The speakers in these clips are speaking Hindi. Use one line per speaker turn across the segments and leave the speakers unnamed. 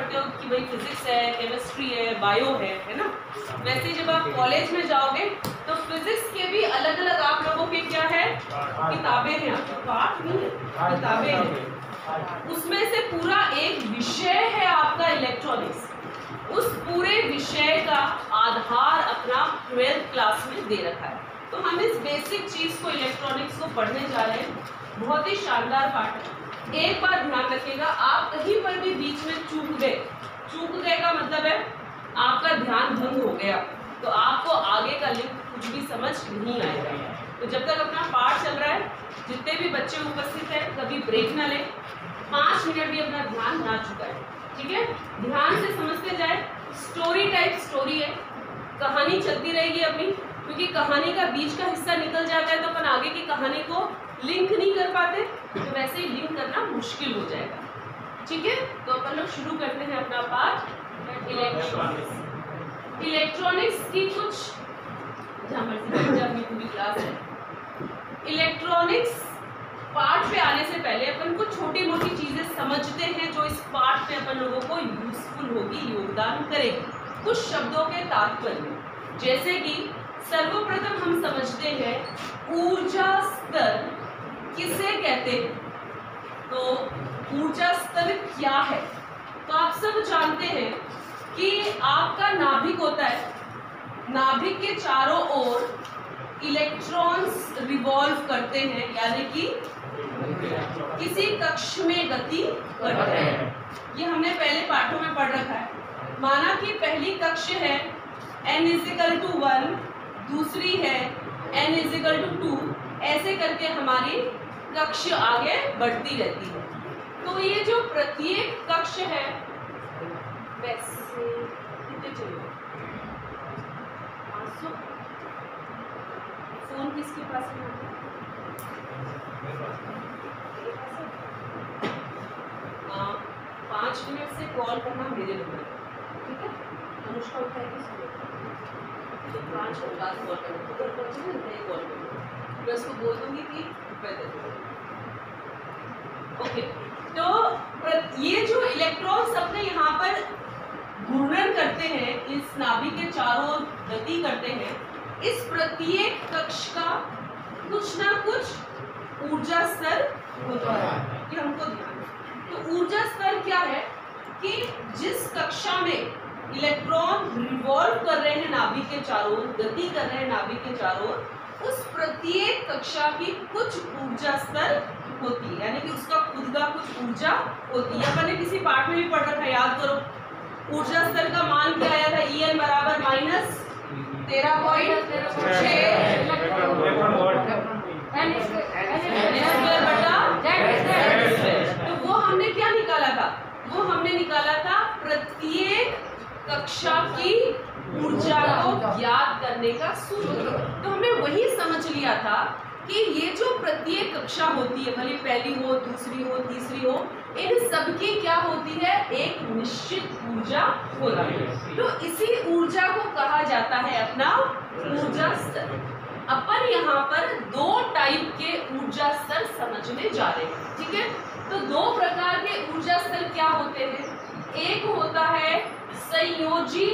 पढ़ते हो कि भाई फिजिक्स है, केमिस्ट्री है, बायो है ना। वैसे जब आप कॉलेज में जाओगे तो फिजिक्स के भी अलग अलग आप लोगों के क्या है, किताबें हैं, पाठ नहीं है, किताबें हैं। उसमें से पूरा एक विषय है आपका इलेक्ट्रॉनिक्स। उस पूरे विषय का आधार अपना 12th क्लास में दे रखा है। तो हम इस बेसिक चीज को, इलेक्ट्रॉनिक्स को पढ़ने जा रहे हैं। बहुत ही शानदार पाठ है। एक बार ध्यान रखिएगा, आप कहीं पर भी बीच में चूक गए का मतलब है आपका ध्यान भंग हो गया, तो आपको आगे का लिंक कुछ भी समझ नहीं आएगा। तो जब तक अपना पाठ चल रहा है, जितने भी बच्चे उपस्थित हैं, कभी ब्रेक ना लें, 5 मिनट भी अपना ध्यान ना चुकाएं, ठीक है। ध्यान से समझते जाए। स्टोरी टाइप स्टोरी है, कहानी चलती रहेगी अपनी, क्योंकि कहानी का बीच का हिस्सा निकल जाता है तो अपन आगे की कहानी को लिंक नहीं कर पाते, तो वैसे ही लिंक करना मुश्किल हो जाएगा, ठीक है। तो अपन लोग शुरू करते हैं अपना पाठ इलेक्ट्रॉनिक्स। इलेक्ट्रॉनिक्स की कुछ अपनी पूरी क्लास है। इलेक्ट्रॉनिक्स पाठ पे आने से पहले अपन को छोटी मोटी चीजें समझते हैं जो इस पाठ में अपन लोगों को यूजफुल होगी, योगदान करेगी। कुछ शब्दों के तात्पर्य, जैसे कि सर्वप्रथम हम समझते हैं ऊर्जा स्तर किसे कहते हैं। तो ऊर्जा स्तर क्या है, तो आप सब जानते हैं कि आपका नाभिक होता है, नाभिक के चारों ओर इलेक्ट्रॉन्स रिवॉल्व करते हैं, यानी कि किसी कक्ष में गति करते हैं। ये हमने पहले पाठों में पढ़ रखा है। माना कि पहली कक्ष है n=1, दूसरी है n=2, ऐसे करके हमारी कक्ष आगे बढ़ती रहती है। तो ये जो प्रत्येक कक्ष है, वैसे कितने चलो फोन किसके पास है? 5 मिनट से कॉल करना मेरे नंबर, ठीक है। अनुष्का उठाएगी, तो 5 मिनट बाद कॉल करना, उधर पहुंचे ना नहीं कॉल करना, मैं उसको बोल दूंगी कि ओके। तो ये जो इलेक्ट्रॉन्स अपने यहाँ पर घूर्णन करते हैं, इस नाभिक के चारों ओर गति करते हैं, इस प्रत्येक कक्ष का कुछ ना कुछ ऊर्जा स्तर होता है, ये हमको ध्यान है। तो ऊर्जा स्तर क्या है कि जिस कक्षा में इलेक्ट्रॉन रिवॉल्व कर रहे हैं नाभिक के चारों ओर, गति कर रहे हैं नाभिक के चारों ओर, उस प्रत्येक कक्षा की कुछ ऊर्जा स्तर होती है, यानी कि उसका खुद का कुछ ऊर्जा होती है। अपन ने किसी पाठ में भी पढ़ रखा है, याद करो। ऊर्जा स्तर का मान क्या आया था? En बराबर -13.6। तो वो हमने क्या निकाला था? वो हमने निकाला था प्रत्येक कक्षा की ऊर्जा को ज्ञात करने का सूत्र। तो हमने वही समझ लिया था कि ये जो प्रत्येक कक्षा होती है, भले पहली हो, दूसरी हो, तीसरी हो, इन सबकी क्या होती है? एक निश्चित ऊर्जा होती है। तो इसी ऊर्जा को कहा जाता है अपना ऊर्जा स्तर। अपन यहाँ पर 2 टाइप के ऊर्जा स्तर समझने जा रहे हैं, ठीक है। तो 2 प्रकार के ऊर्जा स्तर क्या होते हैं? एक होता है संयोजी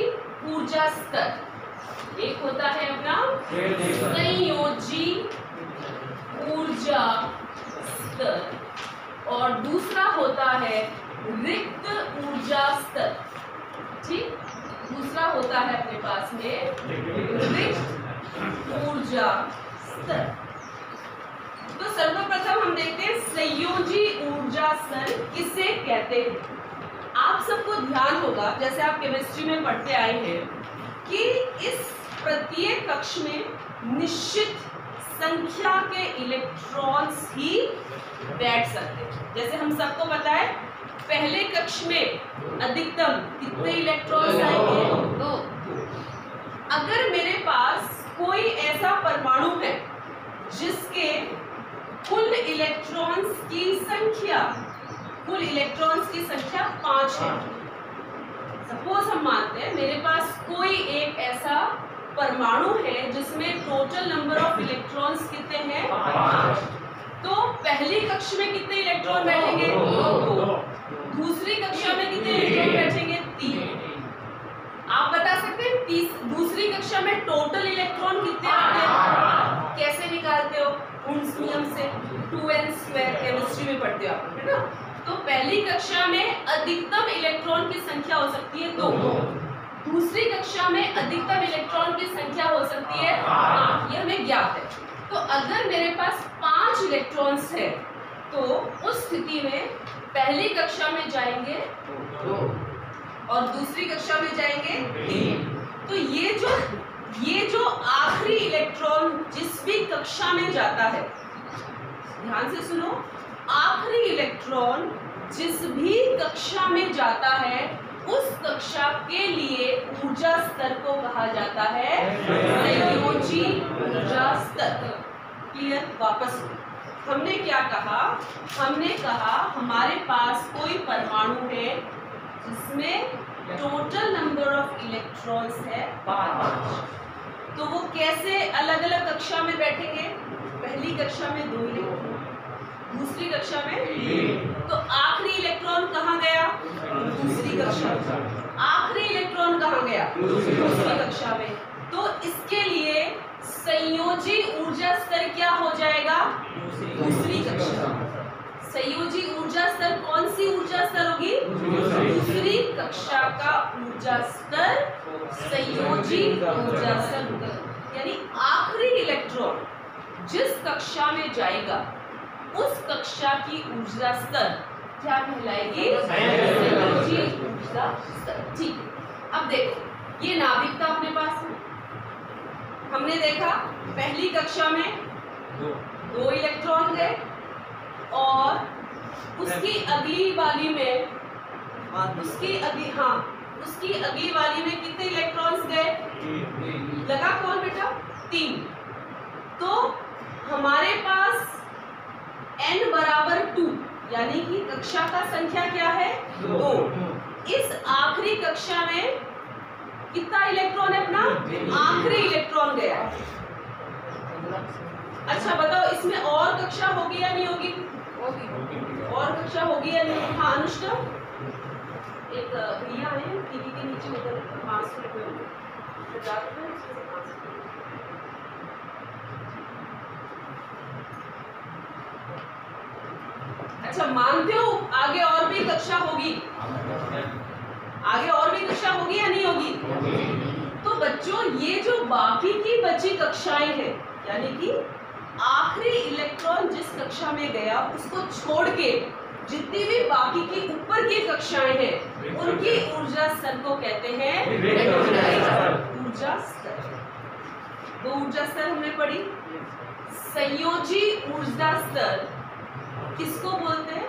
ऊर्जा स्तर, एक होता है अपना संयोजी ऊर्जा स्तर, और दूसरा होता है रिक्त ऊर्जा स्तर, ठीक। दूसरा होता है अपने पास में रिक्त ऊर्जा स्तर। तो सर्वप्रथम हम देखते हैं संयोजी ऊर्जा स्तर किसे कहते हैं। आप सबको ध्यान होगा, जैसे आप केमिस्ट्री में पढ़ते आए हैं, कि इस प्रत्येक कक्ष में निश्चित संख्या के इलेक्ट्रॉन्स ही बैठ सकते हैं। जैसे हम सबको पता है, पहले कक्ष में अधिकतम कितने इलेक्ट्रॉन्स आएंगे? 2। अगर मेरे पास कोई ऐसा परमाणु है जिसके कुल इलेक्ट्रॉन्स की संख्या 5 है, सपोज हम मानते हैं मेरे पास कोई एक ऐसा परमाणु है जिसमें टोटल नंबर ऑफ इलेक्ट्रॉन्स कितने हैं? 5। तो पहली कक्षा में कितने इलेक्ट्रॉन बैठेंगे? 2। दूसरी कक्षा में कितने इलेक्ट्रॉन बैठेंगे? स्क्वायर केमिस्ट्री में पढ़ते हो आप, है ना। तो पहली कक्षा में अधिकतम इलेक्ट्रॉन की संख्या हो सकती है 2, दूसरी कक्षा में अधिकतम इलेक्ट्रॉन की संख्या हो सकती है 8, ये हमें ज्ञात है। तो अगर मेरे पास 5 इलेक्ट्रॉन्स है तो उस स्थिति में पहली कक्षा में जाएंगे 2 और दूसरी कक्षा में जाएंगे 3। तो ये जो आखिरी इलेक्ट्रॉन जिस भी कक्षा में जाता है, ध्यान से सुनो, आखिरी इलेक्ट्रॉन जिस भी कक्षा में जाता है उस कक्षा के लिए ऊर्जा स्तर को कहा जाता है संयोजी ऊर्जा स्तर। क्लियर? वापस हमने क्या कहा? हमने कहा हमारे पास कोई परमाणु है जिसमें टोटल नंबर ऑफ इलेक्ट्रॉन्स है 5। तो वो कैसे अलग अलग कक्षा में बैठेंगे? पहली कक्षा में 2 इलेक्ट्रॉन, दूसरी कक्षा में, तो आखिरी इलेक्ट्रॉन कहाँ गया? दूसरी कक्षा में। आखिरी इलेक्ट्रॉन कहाँ गया? दूसरी कक्षा में। तो इसके लिए संयोजी ऊर्जा स्तर क्या हो जाएगा? दूसरी कक्षा। संयोजी ऊर्जा स्तर कौन सी ऊर्जा स्तर होगी? दूसरी कक्षा का ऊर्जा स्तर संयोजी ऊर्जा स्तर होगा। यानी आखिरी इलेक्ट्रॉन जिस कक्षा में जाएगा उस कक्षा की ऊर्जा स्तर क्या कहलाएगी? संयोजी ऊर्जा स्तर। ठीक है, अब देखो ये नाभिक था अपने पास में, हमने देखा पहली कक्षा में 2 इलेक्ट्रॉन गए और उसकी अगली वाली में उसकी अगली वाली में कितने इलेक्ट्रॉन्स गए? लगा कौन बेटा? 3। तो हमारे पास n बराबर 2 यानी कि कक्षा का संख्या क्या है? 2। इस आखिरी कक्षा में कितना इलेक्ट्रॉन है अपना? आखिरी इलेक्ट्रॉन गया। अच्छा बताओ इसमें और कक्षा होगी या नहीं होगी? और कक्षा होगी या नहीं? हाँ अनुष्का, एक भैया है टीवी के नीचे उधर 500 रुपये होंगे, 50 रुपये उसमें से 500। अच्छा मानते हो आगे और भी कक्षा होगी? आगे और भी कक्षा होगी या नहीं होगी? तो बच्चों ये जो बाकी की बची कक्षाएं हैं, यानी कि आखिरी इलेक्ट्रॉन जिस कक्षा में गया उसको छोड़ के जितनी भी बाकी की ऊपर की कक्षाएं हैं उनकी ऊर्जा स्तर को कहते हैं ऊर्जा स्तर। 2 ऊर्जा स्तर हमने पढ़ी। संयोजी ऊर्जा स्तर किसको बोलते हैं?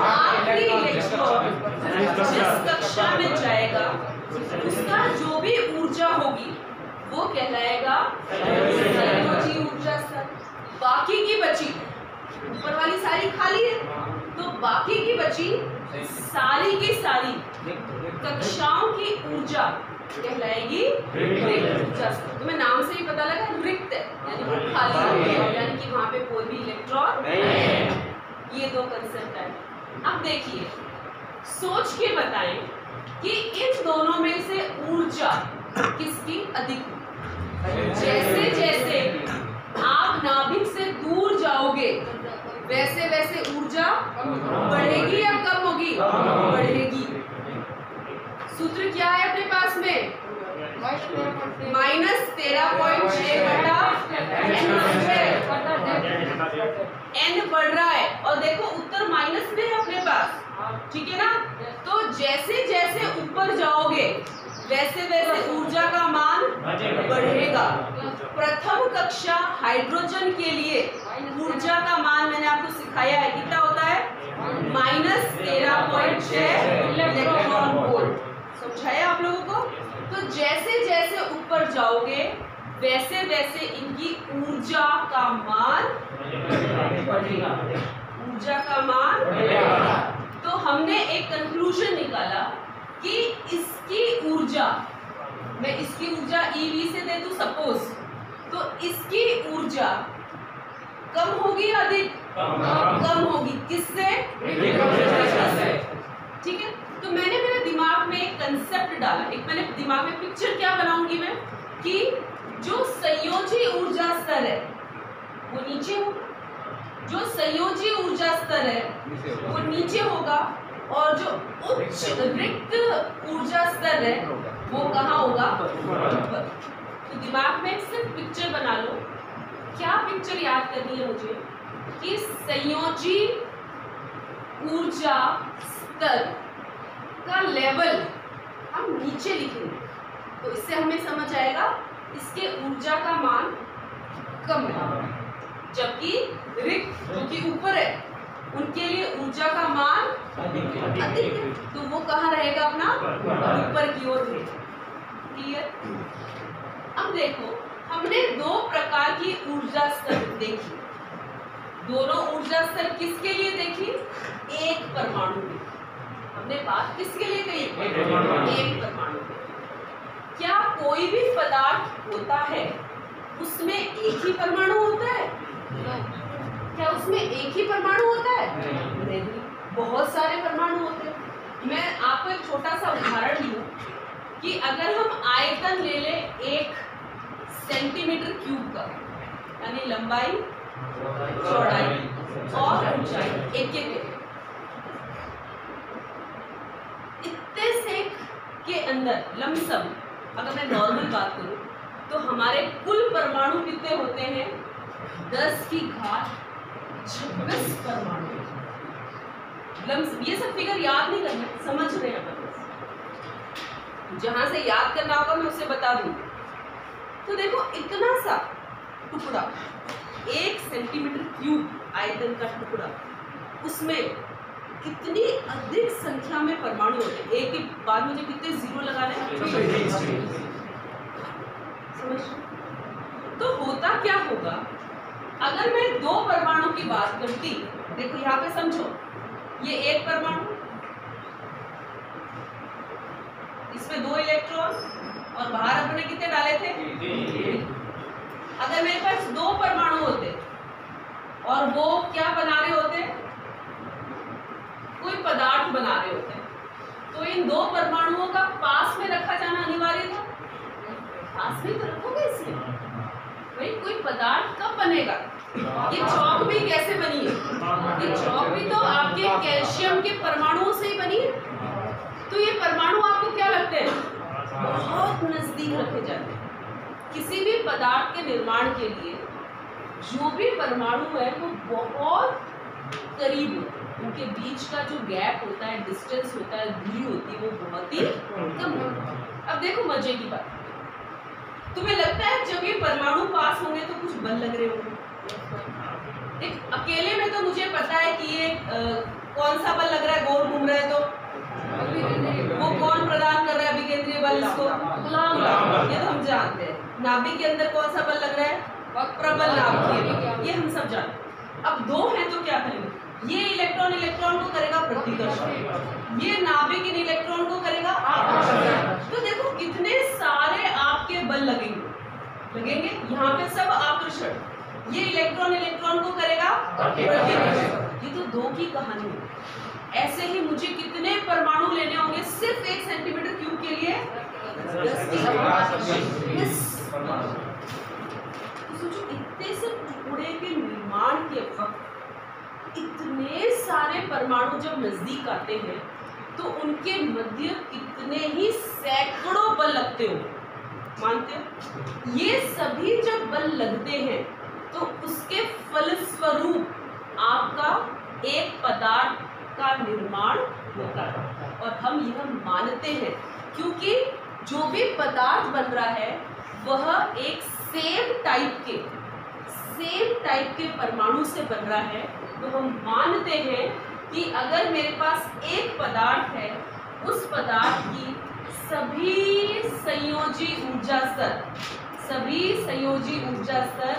आखिरी इलेक्ट्रॉन जिस कक्षा में जाएगा उसका जो भी ऊर्जा होगी वो कहलाएगा संयोजी ऊर्जा स्तर। बाकी की बची, ऊपर वाली सारी खाली है, तो बाकी की बची सारी की सारी कक्षाओं की ऊर्जा कहलाएगी रिक्त ऊर्जा स्तर। तुम्हें नाम से ही पता लगा रिक्त है, यानी वो खाली है, यानी कि वहां पे कोई भी इलेक्ट्रॉन नहीं है। ये 2 कंसेप्ट है। अब देखिए सोच के बताएं कि इन दोनों में से ऊर्जा किसकी अधिक? जैसे जैसे आप नाभिक से दूर जाओगे वैसे वैसे ऊर्जा बढ़ेगी या कम होगी? बढ़ेगी। सूत्र क्या है अपने पास में? -13.6 बटा n बढ़ रहा है और देखो उत्तर माइनस में है अपने पास, ठीक है ना। तो जैसे जैसे ऊपर जाओगे वैसे वैसे ऊर्जा का मान बढ़ेगा। प्रथम कक्षा हाइड्रोजन के लिए ऊर्जा का मान मैंने आपको सिखाया है, कितना होता है? -13.6 इलेक्ट्रॉन वोल्ट। समझाया आप लोगों को? तो जैसे जैसे ऊपर जाओगे वैसे वैसे इनकी ऊर्जा का मान बढ़ेगा। ऊर्जा का मान बढ़ेगा। तो हमने एक कंक्लूजन निकाला कि इसकी ऊर्जा, मैं इसकी ऊर्जा EV से दे दूं सपोज, तो इसकी ऊर्जा कम होगी या अधिक? कम होगी। किससे? ठीक है। तो मैंने मेरे दिमाग में एक कंसेप्ट डाला, एक मैंने दिमाग में पिक्चर क्या बनाऊंगी मैं कि जो संयोजी ऊर्जा स्तर है वो नीचे होगा, जो संयोजी ऊर्जा स्तर है वो नीचे होगा, और जो उच्च रिक्त ऊर्जा स्तर है वो कहाँ होगा? ऊपर। तो दिमाग में सिर्फ पिक्चर बना लो। क्या पिक्चर याद करनी है मुझे कि संयोजी ऊर्जा स्तर का लेवल हम नीचे लिखेंगे, तो इससे हमें समझ आएगा इसके ऊर्जा का मान कम है, जबकि रिक्त जो कि ऊपर है उनके लिए ऊर्जा का मान अधिक है, तो वो कहाँ रहेगा? अपना ऊपर की ओर रहेगा। क्लियर? अब देखो, हमने दो प्रकार की ऊर्जा स्तर देखी। दोनों ऊर्जा स्तर किसके लिए देखी? एक परमाणु की। हमने बात किसके लिए कही? एक परमाणु की। क्या कोई भी पदार्थ होता है उसमें एक ही परमाणु होता है? क्या उसमें एक ही परमाणु होता है? नहीं, बहुत सारे परमाणु होते हैं। मैं आपको एक छोटा सा उदाहरण लूं कि अगर हम आयतन ले लें 1 सेंटीमीटर क्यूब का, यानी लंबाई, चौड़ाई और ऊंचाई एक इतने से के अंदर लमसम, अगर मैं नॉर्मल बात करूं तो हमारे कुल परमाणु कितने होते हैं? 10 की घात 26 परमाणु। ये सब फिगर याद नहीं करना, समझ रहे हैं अपन। जहां से याद करना होगा मैं उसे बता दूंगी। तो देखो, इतना सा टुकड़ा, 1 सेंटीमीटर क्यूब आयतन का टुकड़ा, उसमें कितनी अधिक संख्या में परमाणु होते हैं। एक के बाद मुझे कितने जीरो लगाने हैं? समझ? तो होता क्या होगा अगर मैं 2 परमाणु की बात करती? देखो यहाँ पे समझो, ये एक परमाणु, इसमें 2 इलेक्ट्रॉन, और बाहर अपने कितने डाले थे? अगर मेरे पास 2 परमाणु होते और वो क्या बना रहे होते? कोई पदार्थ बना रहे होते, तो इन 2 परमाणुओं का पास में रखा जाना अनिवार्य था। पास में तो रखोगे इसे, भाई कोई पदार्थ कब बनेगा? ये चौक भी कैसे बनी है? ये चौक भी तो आपके कैल्शियम के परमाणुओं से ही बनी है। तो ये परमाणु आपको क्या लगते हैं? बहुत नजदीक रखे जाते हैं। किसी भी पदार्थ के निर्माण के लिए जो भी परमाणु है वो बहुत करीब होता है, उनके बीच का जो गैप होता है, डिस्टेंस होता है, दूरी होती है, वो बहुत ही कम होता है। अब देखो मजे की बात, तुम्हें लगता है जब ये परमाणु पास होंगे तो कुछ बल लग रहे होंगे? देख, अकेले में तो मुझे पता है कि ये कौन सा बल लग रहा है, गोल घूम रहा है, तो वो कौन प्रदान कर रहा है अभिकेंद्रीय बल इसको? ये तो हम जानते हैं। नाभिक के अंदर कौन सा बल लग रहा है? प्रबल नाभिक, ये हम सब जानते हैं। अब 2 हैं तो क्या करेंगे? ये इलेक्ट्रॉन इलेक्ट्रॉन को करेगा प्रतिकर्षण, ये नाभिक इन इलेक्ट्रॉन को करेगा आकर्षण। तो देखो कितने सारे आपके बल लगेंगे। यहाँ पे सब आकर्षण, ये इलेक्ट्रॉन इलेक्ट्रॉन को करेगा प्रतिकर्षण। ये तो 2 की कहानी है। ऐसे ही मुझे कितने परमाणु लेने होंगे सिर्फ 1 सेंटीमीटर क्यूब के लिए? 10 की घात 26। सोचो, इतने से टुकड़े के निर्माण के वक्त इतने सारे परमाणु जब नजदीक आते हैं तो उनके मध्य कितने ही सैकड़ों बल लगते हो, मानते हो? ये सभी जब बल लगते हैं तो उसके फलस्वरूप आपका एक पदार्थ का निर्माण होता है। और हम यह मानते हैं क्योंकि जो भी पदार्थ बन रहा है वह एक सेम टाइप के परमाणु से बन रहा है। तो हम मानते हैं कि अगर मेरे पास एक पदार्थ है, उस पदार्थ की सभी संयोजी ऊर्जा स्तर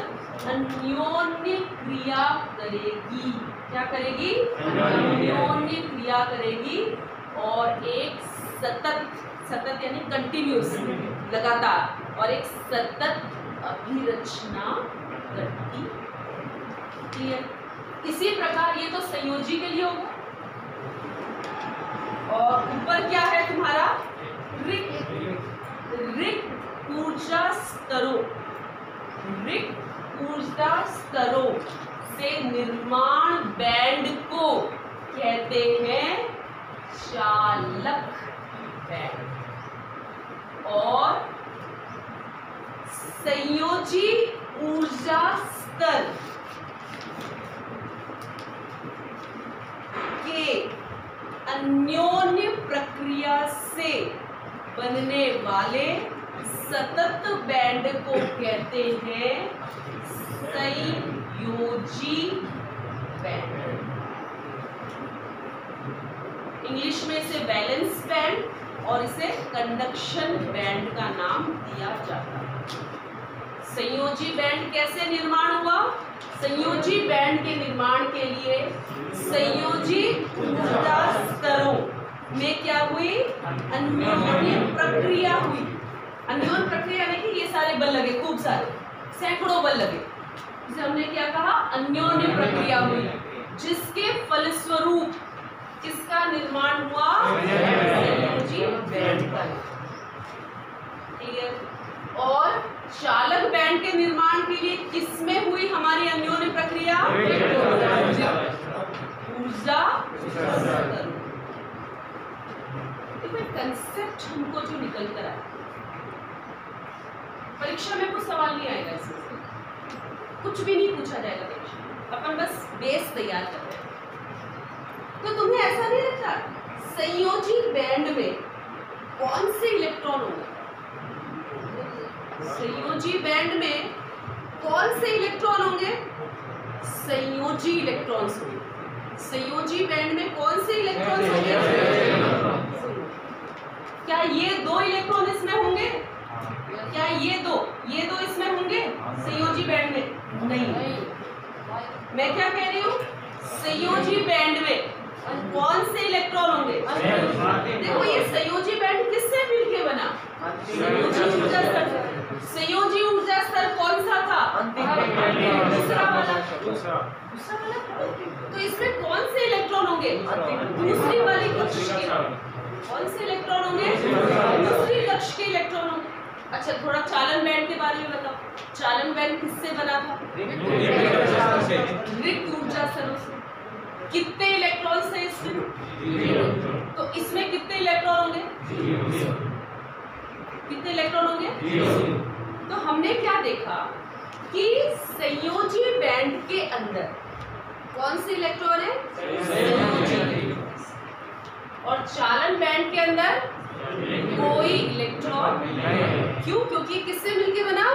अन्योन्य क्रिया करेगी। क्या करेगी? अन्योन्य क्रिया करेगी और एक सतत यानी कंटिन्यूस, लगातार, और एक सतत अभिरचना करती। क्लियर? इसी प्रकार ये तो संयोजी के लिए होगा। और ऊपर क्या है तुम्हारा? रिक्त ऊर्जा स्तरों, रिक्त विशिष्टता स्तरों से निर्माण बैंड को कहते हैं चालक बैंड। और संयोजी ऊर्जा स्तर के अन्योन्य प्रक्रिया से बनने वाले सतत बैंड को कहते हैं संयोजी बैंड। इंग्लिश में इसे बैलेंस बैंड और इसे कंडक्शन बैंड का नाम दिया जाता है। संयोजी बैंड कैसे निर्माण हुआ? संयोजी बैंड के निर्माण के लिए संयोजी ऊर्जा स्तरों में क्या हुई? अन्योन्य प्रक्रिया हुई। अन्योन्य प्रक्रिया यानी कि ये सारे बल लगे, खूब सारे सैकड़ों बल लगे, जिसे हमने क्या कहा? अन्योन्य प्रक्रिया हुई, जिसके फलस्वरूप किसका निर्माण हुआ? संयोजी बैंड का। क्लियर? और चालक बैंड के निर्माण के लिए किसमें हुई हमारी अन्योन्य प्रक्रिया? ऊर्जा स्तर। कंसेप्ट हमको जो निकल कर आया, परीक्षा में कुछ सवाल नहीं आएगा इसमें से, कुछ भी नहीं पूछा जाएगा परीक्षा में, अपन बस बेस तैयार कर रहे हैं। तो तुम्हें ऐसा नहीं लगता संयोजी बैंड में कौन से इलेक्ट्रॉन होंगे? संयोजी बैंड में कौन से इलेक्ट्रॉन होंगे? संयोजी इलेक्ट्रॉन्स होंगे। संयोजी बैंड में कौन से इलेक्ट्रॉन्स होंगे? क्या ये दो इलेक्ट्रॉन इसमें होंगे? क्या ये दो इसमें होंगे संयोजी बैंड में? नहीं। मैं क्या कह रही हूँ? संयोजी बैंड में कौन से इलेक्ट्रॉन होंगे? देखो ये संयोजी बैंड किससे मिलके बना? संयोजी ऊर्जा स्तर। संयोजी ऊर्जा स्तर कौन सा था? दूसरा वाला। तो इसमें कौन से इलेक्ट्रॉन होंगे? दूसरी वाली कक्ष के। कौन से इलेक्ट्रॉन होंगे? दूसरी कक्ष के इलेक्ट्रॉन होंगे। अच्छा, थोड़ा चालन बैंड के बारे में बताओ। चालन बैंड किससे बना था? रिक्त ऊर्जा स्तरों से। कितने इलेक्ट्रॉन थे इसमें? तो इसमें कितने इलेक्ट्रॉन होंगे? कितने इलेक्ट्रॉन होंगे? तो हमने क्या देखा कि संयोजी बैंड के अंदर कौन से इलेक्ट्रॉन है? संयोजी। और चालन बैंड के अंदर कोई इलेक्ट्रॉन। क्यों? क्योंकि किससे मिलके बना?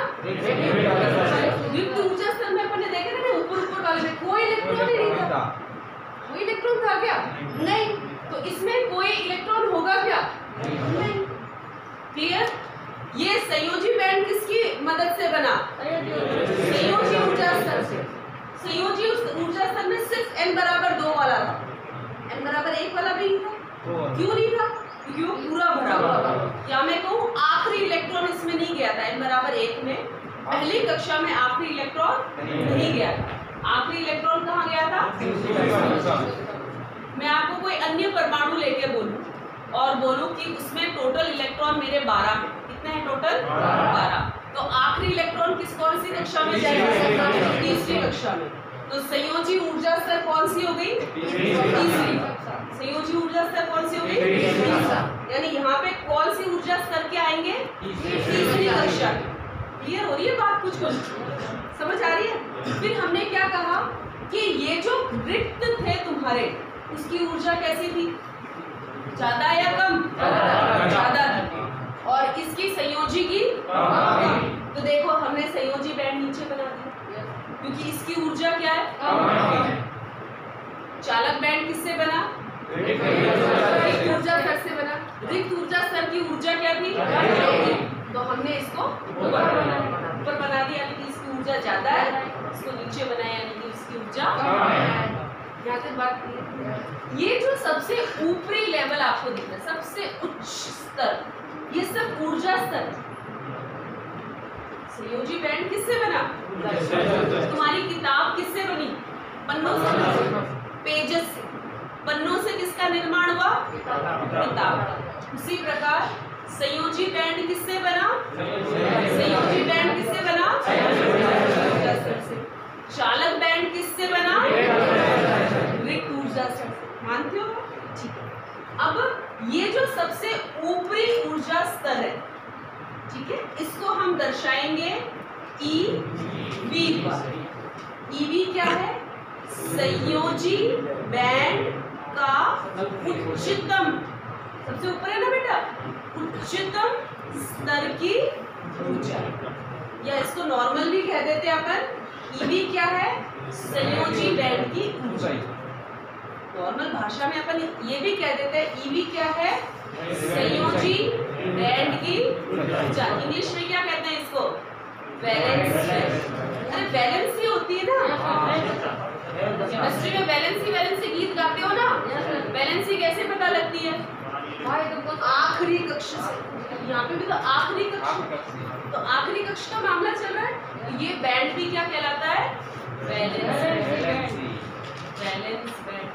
रिक्त ऊर्जा स्तर में अपन ने देखा था ना, ऊपर वाले में कोई इलेक्ट्रॉन ही नहीं था। कोई इलेक्ट्रॉन था क्या? नहीं। तो इसमें कोई इलेक्ट्रॉन होगा क्या? नहीं। क्लियर? ये संयोजी बैंड किसकी मदद से बना? संयोजी ऊर्जा स्तर से। संयोजी ऊर्जा स्तर में सिर्फ n बराबर 2 वाला था, n बराबर 1 वाला भी नहीं था। क्यों नहीं था? क्योंकि वो पूरा भरा हुआ था। या मैं कहूँ आखिरी इलेक्ट्रॉन इसमें नहीं गया था। n बराबर 1 में पहली कक्षा में आखिरी इलेक्ट्रॉन नहीं गया था। आखिरी इलेक्ट्रॉन कहाँ गया था? मैं आपको कोई अन्य परमाणु लेके बोलूं और बोलूं कि उसमें टोटल इलेक्ट्रॉन मेरे 12 हैं। कितने हैं टोटल? 12। तो आखिरी इलेक्ट्रॉन कौन सी कक्षा में जाएगा? तीसरी कक्षा में। तो संयोजी ऊर्जा स्तर कौन सी हो गई? तीसरी। संयोजी ऊर्जा स्तर कौन सी हो गई? तीसरी। यानी यहाँ पे कौन सी ऊर्जा स्तर के आएंगे? तीसरी कक्षा। क्लियर हो रही है बात? कुछ समझ आ रही है? फिर हमने क्या कहा कि ये जो रिक्त थे तुम्हारे, उसकी ऊर्जा कैसी थी? ज्यादा या कम? ज्यादा थी। और इसकी संयोजी की? तो देखो हमने संयोजी बैंड नीचे बना दिया क्योंकि इसकी ऊर्जा क्या है? चालक बैंड किससे बना? रिक्त ऊर्जा स्तर से बना। रिक्त ऊर्जा स्तर की ऊर्जा क्या थी? तो हमने इसको ऊपर बना दिया, यानी कि इसकी ऊर्जा ज्यादा है। इसको नीचे बनाया, यानी कि इसकी ऊर्जा। यहाँ तक बात की। ये जो सबसे ऊपरी लेवल आपको दिख रहा है, सबसे उच्च स्तर, ये सब ऊर्जा स्तर। संयोजी बैंड किससे बना? तुम्हारी किताब किससे बनी? पन्नों से, पेजेस से। पन्नों से किसका निर्माण हुआ? किताब। उसी प्रकार संयोजी बैंड किससे बना? संयोजी बैंड किससे बना? ऊर्जा स्तर से। चालक बैंड किससे बना? रिक्त ऊर्जा से। मानते हो? ठीक है। अब ये जो सबसे ऊपरी ऊर्जा स्तर है, ठीक है, इसको हम दर्शाएंगे EV द्वारा। EV क्या है? संयोजी बैंड का उच्चतम, सबसे ऊपर है ना बेटा, उच्चतम स्तर की ऊर्जा, या इसको नॉर्मल भी कह देते हैं अपन। EV क्या है? संयोजी बैंड की ऊर्जा। नॉर्मल भाषा में अपन ये भी कह देते हैं EV क्या है? संयोजी बैंड की ऊर्जा। इंग्लिश में क्या कहते हैं इसको? वैलेंसी। अरे वैलेंसी होती है ना, केमिस्ट्री में वैलेंसी गीत गाते हो ना, वैलेंसी कैसे पता लगती है? आखिरी कक्षा से। यहाँ पे भी तो आखिरी कक्षा, तो आखिरी कक्षा का मामला चल रहा है। तो ये बैंड भी क्या कहलाता है? Valence band.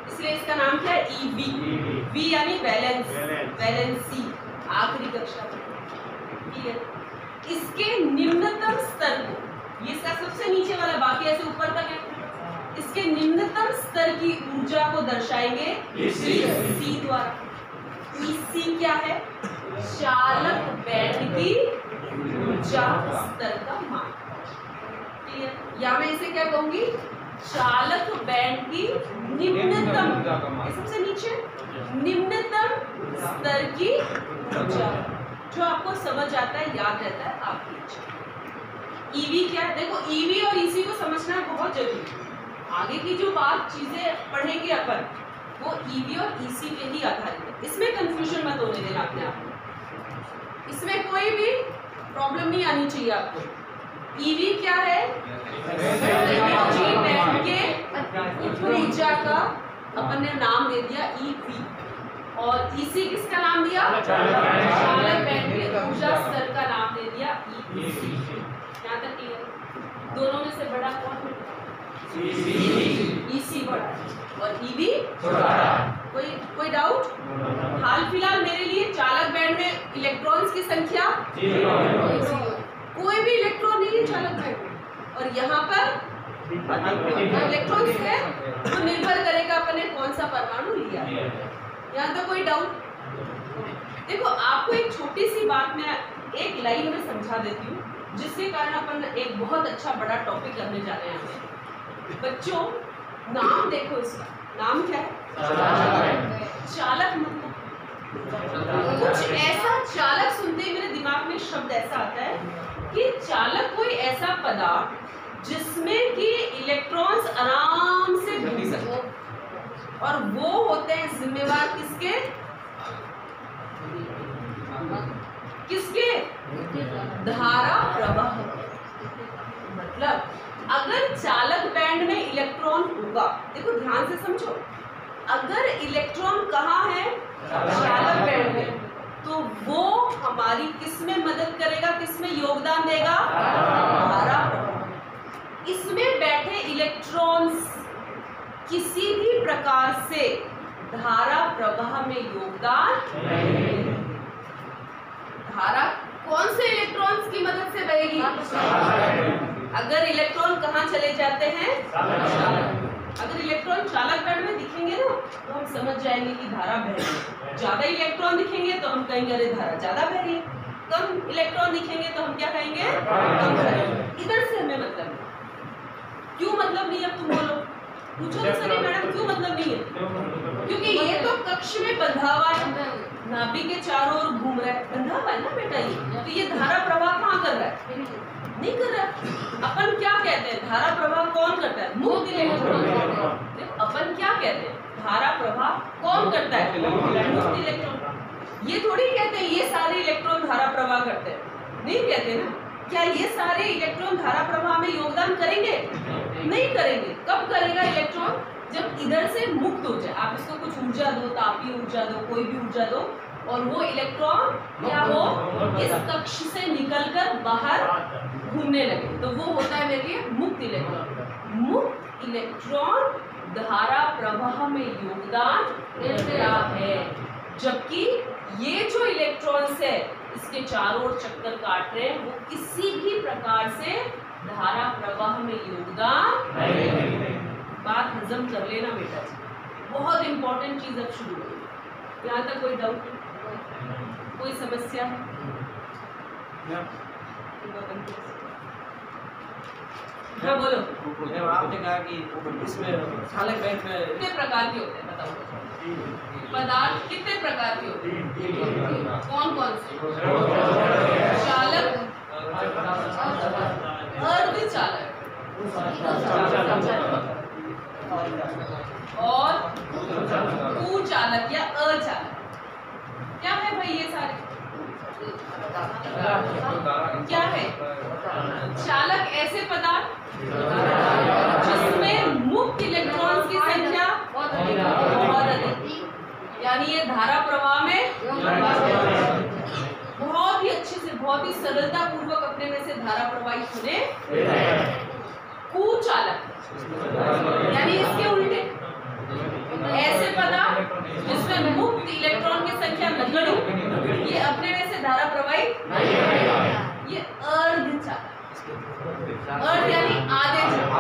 इसलिए इसका नाम क्या है? EV। V यानी वैलेंसी, आखिरी कक्षा। ठीक है। इसके निम्नतम स्तर को, ये इसका सबसे नीचे वाला, बाकी ऐसे ऊपर तक है, इसके निम्नतम स्तर की ऊर्जा को दर्शाएंगे EC द्वारा। EC क्या है? चालक बैंड की ऊर्जा स्तर का मान। ठीक है, या मैं इसे क्या कहूंगी? चालक बैंड की निम्नतम, सबसे नीचे निम्नतम स्तर की ऊर्जा, जो आपको समझ आता है, याद रहता है आपकी इच्छा। EV क्या है? देखो EV और EC को समझना बहुत जरूरी है। आगे की जो बात चीजें पढ़ेंगे अपन, वो EV और EC पे ही आधारित है। इसमें कंफ्यूजन मत होने देना अपने आप को, इसमें कोई भी प्रॉब्लम नहीं आनी चाहिए आपको। EV क्या है? संयोजी बैंड के ऊर्जा का अपन ने नाम दे दिया EV, और EC किसका नाम दिया? चालक बैंड के ऊर्जा स्तर का नाम दे दिया EC। यहाँ तक क्लियर? दोनों में से बड़ा कौन है? EC बड़ा और EV छोटा। कोई डाउट? हाल फिलहाल मेरे लिए चालक बैंड में इलेक्ट्रॉन्स की संख्या 0, कोई भी इलेक्ट्रॉन नहीं है चालक बैंड में, और यहाँ पर इलेक्ट्रॉन्स है, तो निर्भर करेगा अपन ने कौन सा परमाणु लिया है। यहाँ तो कोई डाउट? देखो आपको एक छोटी सी बात मैं एक लाइन में समझा देती हूँ, जिसके कारण अपन एक बहुत अच्छा बड़ा टॉपिक करने जा रहे हैं। बच्चों नाम देखो, इसका नाम क्या है? चालक। मतलब कुछ ऐसा, चालक सुनते ही मेरे दिमाग में शब्द ऐसा आता है कि चालक कोई ऐसा पदार्थ जिसमें कि इलेक्ट्रॉन्स आराम से घूम सके, और वो होते हैं जिम्मेवार किसके? धारा प्रवाह। मतलब अगर चालक बैंड में इलेक्ट्रॉन होगा, देखो ध्यान से समझो, अगर इलेक्ट्रॉन कहाँ है? चालक बैंड में, तो वो हमारी किस में मदद करेगा, किस में योगदान देगा? धारा प्रवाह। इसमें बैठे इलेक्ट्रॉन्स किसी भी प्रकार से धारा प्रवाह में योगदान नहीं। धारा कौन से इलेक्ट्रॉन्स की मदद से बहेगी? अगर इलेक्ट्रॉन कहाँ चले जाते हैं? अगर इलेक्ट्रॉन चालक बैंड में दिखेंगे ना, तो हम समझ जाएंगे कि धारा बह रही है। ज्यादा इलेक्ट्रॉन दिखेंगे तो हम कहेंगे अरे धारा ज्यादा बह रही है। कम इलेक्ट्रॉन दिखेंगे तो हम क्या कहेंगे? कम बह रही है। इधर से हमें मतलब नहीं। क्यों मतलब नहीं? अब तुम बोलो, पूछो तो सही मैडम, क्यों मतलब नहीं है? क्योंकि ये तो कक्ष में बंधा हुआ है, नाभि के चारों ओर घूम रहा है, बंधा हुआ है ना बेटा ये, तो ये धारा प्रवाह कहाँ कर रहा है? नहीं कर रहा। अपन क्या कहते हैं? धारा प्रवाह कौन करता है? मुक्त इलेक्ट्रॉन। देखो अपन क्या कहते हैं? धारा प्रवाह कौन करता है? मुक्त इलेक्ट्रॉन। ये थोड़ी कहते हैं ये सारे इलेक्ट्रॉन धारा प्रवाह करते हैं, नहीं कहते ना। क्या ये सारे इलेक्ट्रॉन धारा प्रवाह में योगदान करेंगे? नहीं करेंगे। कब करेगा इलेक्ट्रॉन? जब इधर से मुक्त हो जाए। आप इसको कुछ ऊर्जा दो, तापीय ऊर्जा दो, कोई भी ऊर्जा दो, और वो इलेक्ट्रॉन क्या हो, इस कक्ष से निकलकर बाहर घूमने लगे, तो वो होता है मेरे लिए मुक्त इलेक्ट्रॉन। मुक्त इलेक्ट्रॉन धारा प्रवाह में योगदान देता है। जबकि ये जो इलेक्ट्रॉन्स है इसके चारों ओर चक्कर काट रहे हैं, वो किसी भी प्रकार से धारा प्रवाह में योगदान नहीं। बात हजम कर लेना बेटा जी, बहुत इंपॉर्टेंट चीज अब शुरू होगी। यहाँ तक कोई डाउट, कोई समस्या है? हाँ बोलो।
आपने कहा कि इसमें चालक बैंड में
कितने प्रकार के होते हैं बताओ? पदार्थ कितने प्रकार के होते हैं? कौन कौन से? चालक, अर्धचालक और कुचालक या अचालक। क्या है भाई ये सारे? क्या है? चालक ऐसे पदार्थ जिसमें मुक्त इलेक्ट्रॉन्स की संख्या बहुत अधिक, यानी ये धारा प्रवाह में बहुत ही अच्छे से, बहुत ही सरलता पूर्वक अपने में से धारा प्रवाहित होने। कुचालक यानी इसके उल्टे, ऐसे पदार्थ जिसमें मुक्त इलेक्ट्रॉन की संख्या नगण्य, ये अपने में से धारा प्रवाहित। ये अर्धचालक, अर्ध यानी आधे चालक।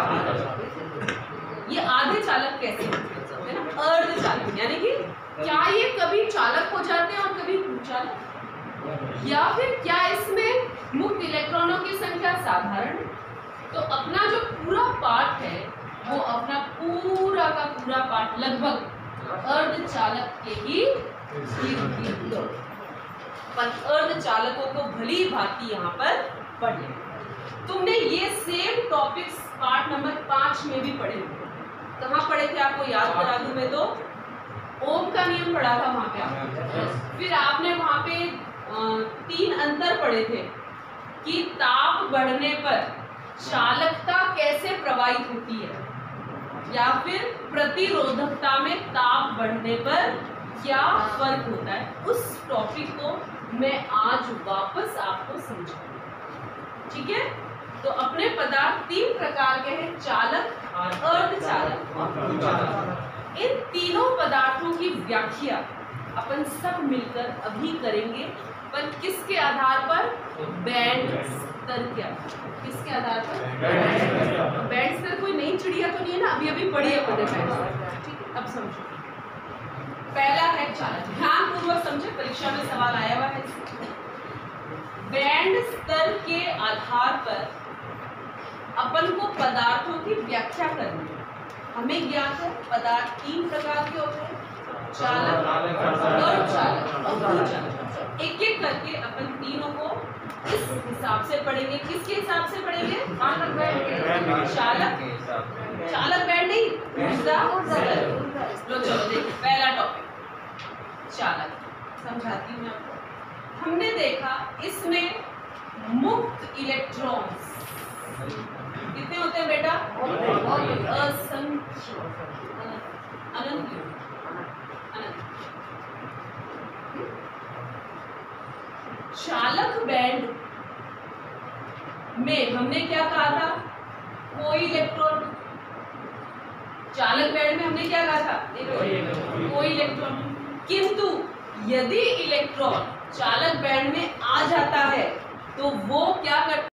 ये आधे चालक कैसे है ना? अर्धचालक यानी कि क्या ये कभी चालक हो जाते हैं और कभी कुचालक, या फिर क्या इसमें मुक्त इलेक्ट्रॉनों की संख्या साधारण है? तो अपना जो पूरा पार्ट है वो अपना पूरा का पूरा पार्ट लगभग अर्धचालक के ही पर अर्धचालकों को भली भांति यहाँ पर पढ़े। तुमने ये सेम टॉपिक्स पार्ट नंबर 5 में भी पढ़े थे। कहाँ पढ़े थे आपको याद करा दूं मैं तो? ओम का नियम पढ़ा था वहां पे आपने। फिर आपने वहां पे 3 अंतर पढ़े थे कि ताप बढ़ने पर चालकता कैसे प्रवाहित होती है, या फिर प्रतिरोधकता में ताप बढ़ने पर क्या फर्क होता है। उस टॉपिक को मैं आज वापस आपको समझाऊंगी, ठीक है? तो अपने पदार्थ 3 प्रकार के हैं, चालक, अर्धचालक और कुचालक। इन तीनों पदार्थों की व्याख्या अपन सब मिलकर अभी करेंगे, पर किसके आधार पर? बैंड स्तर के आधार। किसके आधार पर? बैंड स्तर कोई नई चिड़िया तो नहीं है ना, अभी अभी पढ़ी है बैंड स्तर, ठीक है? अब समझो, पहला है चालक। ध्यान पूर्वक समझे, परीक्षा में सवाल आया हुआ है। बैंड स्तर के आधार पर अपन को पदार्थों की व्याख्या करनी है। हमें ज्ञात है पदार्थ 3 प्रकार के होते हैं, चालक, अर्धचालक और कुचालक। एक एक करके अपन तीनों को इस हिसाब से पढ़ेंगे। किसके हिसाब से पढ़ेंगे? चालक, चालक बैंड नहीं, दूसरा। चलो देखिए, पहला टॉपिक चालक, समझाती हूँ मैं आपको। हमने देखा इसमें मुक्त इलेक्ट्रॉन्स कितने होते हैं बेटा? असंख्य, अनंत, अनंत। चालक बैंड में हमने क्या कहा था? कोई इलेक्ट्रॉन। चालक बैंड में हमने क्या कहा था? कोई इलेक्ट्रॉन। किंतु यदि इलेक्ट्रॉन चालक बैंड में आ जाता है तो वो क्या करता है?